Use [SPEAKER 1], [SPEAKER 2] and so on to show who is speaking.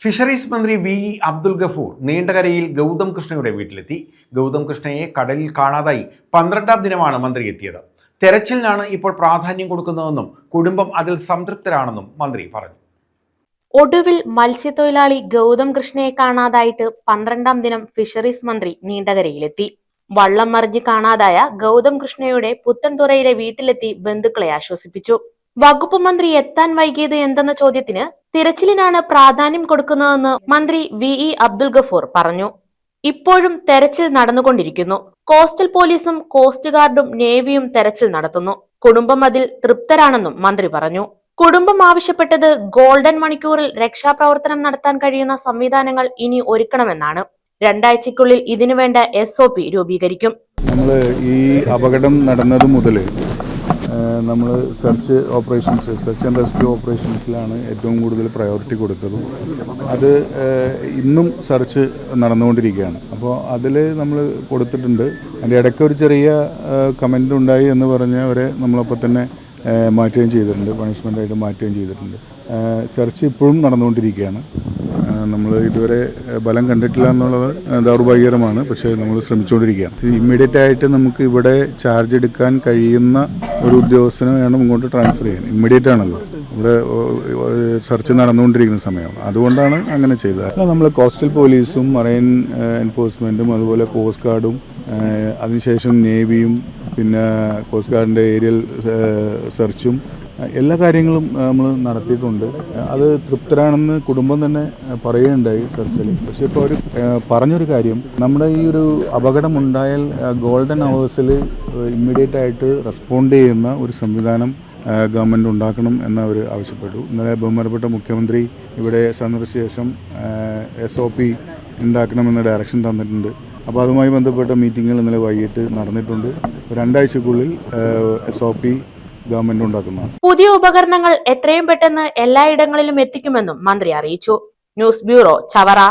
[SPEAKER 1] Fisheries മന്ത്രി V Abdul Gafoor നീണ്ടകരയിൽ Gautam കൃഷ്ണയുടെ വീട്ടിലെത്തി. ഗൗതം കൃഷ്ണയെ കടലിൽ കാണാതായി 12ാം ദിനമാണ് മന്ത്രി എത്തിയത്. തെരച്ചിലിനാണ് ഇപ്പോൾ പ്രാധാന്യം കൊടുക്കുന്നതെന്നും കുടുംബം അതിൽ സംതൃപ്തരാണെന്നും മന്ത്രി പറഞ്ഞു.
[SPEAKER 2] ഒടുവിൽ മത്സ്യത്തൊഴിലാളി ഗൗതം കൃഷ്ണയെ കാണാതായിട്ട് 12ാം ദിനം ഫിഷറീസ് മന്ത്രി നീണ്ടകരയിലെത്തി. വള്ളം മറിഞ്ഞ് കാണാതായ ഗൗതം കൃഷ്ണയുടെ പുത്തൻതുറയിലെ വീട്ടിലെത്തി ബന്ധുക്കളെ ആശ്വസിപ്പിച്ചു. വകുപ്പ് മന്ത്രി എത്താൻ വൈകിയത് എന്തെന്ന ചോദ്യത്തിന് തിരച്ചിലിനാണ് പ്രാധാന്യം കൊടുക്കുന്നതെന്ന് മന്ത്രി വി അബ്ദുൽ ഗഫൂർ പറഞ്ഞു. ഇപ്പോഴും തെരച്ചിൽ നടന്നുകൊണ്ടിരിക്കുന്നു. കോസ്റ്റൽ പോലീസും കോസ്റ്റ് ഗാർഡും നേവിയും തെരച്ചിൽ നടത്തുന്നു. കുടുംബം അതിൽ തൃപ്തരാണെന്നും മന്ത്രി പറഞ്ഞു. കുടുംബം ആവശ്യപ്പെട്ടത് ഗോൾഡൻ മണിക്കൂറിൽ രക്ഷാപ്രവർത്തനം നടത്താൻ കഴിയുന്ന സംവിധാനങ്ങൾ ഇനി ഒരുക്കണമെന്നാണ്. 2 ആഴ്ചയ്ക്കുള്ളിൽ ഇതിനുവേണ്ട SOP രൂപീകരിക്കും.
[SPEAKER 3] നമ്മള് ഈ അപകടം നടന്നത് മുതൽ നമ്മൾ സെർച്ച് ആൻഡ് റെസ്ക്യൂ ഓപ്പറേഷൻസിലാണ് ഏറ്റവും കൂടുതൽ പ്രയോറിറ്റി കൊടുത്തത്. അത് ഇന്നും സെർച്ച് നടന്നുകൊണ്ടിരിക്കുകയാണ്. അപ്പോൾ അതിൽ നമ്മൾ കൊടുത്തിട്ടുണ്ട്. അതിൻ്റെ ഇടയ്ക്ക് ഒരു ചെറിയ കമൻ്റ് ഉണ്ടായി എന്ന് പറഞ്ഞവരെ നമ്മളപ്പോൾ തന്നെ മാറ്റുകയും ചെയ്തിട്ടുണ്ട്, പണിഷ്മെൻ്റായിട്ട് മാറ്റുകയും ചെയ്തിട്ടുണ്ട്. സെർച്ച് ഇപ്പോഴും നടന്നുകൊണ്ടിരിക്കുകയാണ്. നമ്മൾ ഇതുവരെ ബലം കണ്ടിട്ടില്ല എന്നുള്ളത് ദൗർഭാഗ്യകരമാണ്. പക്ഷേ നമ്മൾ ശ്രമിച്ചുകൊണ്ടിരിക്കുകയാണ്. ഇമ്മീഡിയറ്റ് ആയിട്ട് നമുക്ക് ഇവിടെ ചാർജ് എടുക്കാൻ കഴിയുന്ന ഒരു ഉദ്യോഗസ്ഥനെ വേണം ഇങ്ങോട്ട് ട്രാൻസ്ഫർ ചെയ്യാൻ. ഇമ്മീഡിയറ്റ് ആണല്ലോ, ഇവിടെ സെർച്ച് നടന്നുകൊണ്ടിരിക്കുന്ന സമയം. അതുകൊണ്ടാണ് അങ്ങനെ ചെയ്തത്. നമ്മൾ കോസ്റ്റൽ പോലീസും മറൈൻ എൻഫോഴ്സ്മെൻറ്റും അതുപോലെ കോസ്റ്റ് ഗാർഡും അതിനുശേഷം നേവിയും പിന്നെ കോസ്റ്റ് ഗാർഡിൻ്റെ ഏരിയൽ സെർച്ചും എല്ലാ കാര്യങ്ങളും നമ്മൾ നടത്തിയിട്ടുണ്ട്. അത് തൃപ്തരാണെന്ന് കുടുംബം തന്നെ പറയുകയുണ്ടായി സെർച്ചിൽ. പക്ഷേ ഇപ്പോൾ അവർ പറഞ്ഞൊരു കാര്യം, നമ്മുടെ ഈ ഒരു അപകടമുണ്ടായാൽ ഗോൾഡൻ അവേഴ്സിൽ ഇമ്മീഡിയറ്റ് ആയിട്ട് റെസ്പോണ്ട് ചെയ്യുന്ന ഒരു സംവിധാനം ഗവൺമെൻറ് ഉണ്ടാക്കണം എന്നവർ ആവശ്യപ്പെട്ടു. ഇന്നലെ ബഹുമാനപ്പെട്ട മുഖ്യമന്ത്രി ഇവിടെ സന്ദർശിച്ച ശേഷം SOP ഉണ്ടാക്കണമെന്ന ഡയറക്ഷൻ തന്നിട്ടുണ്ട്. അപ്പോൾ അതുമായി ബന്ധപ്പെട്ട മീറ്റിങ്ങുകൾ ഇന്നലെ വൈകിട്ട് നടന്നിട്ടുണ്ട്. 2 ആഴ്ചക്കുള്ളിൽ SOP ഗവൺമെന്റ് ഉണ്ടാക്കുന്നതാണ്.
[SPEAKER 2] പുതിയ ഉപകരണങ്ങൾ എത്രയും പെട്ടെന്ന് എല്ലായിടങ്ങളിലും എത്തിക്കുമെന്നും മന്ത്രി അറിയിച്ചു. News bureau, Chavara.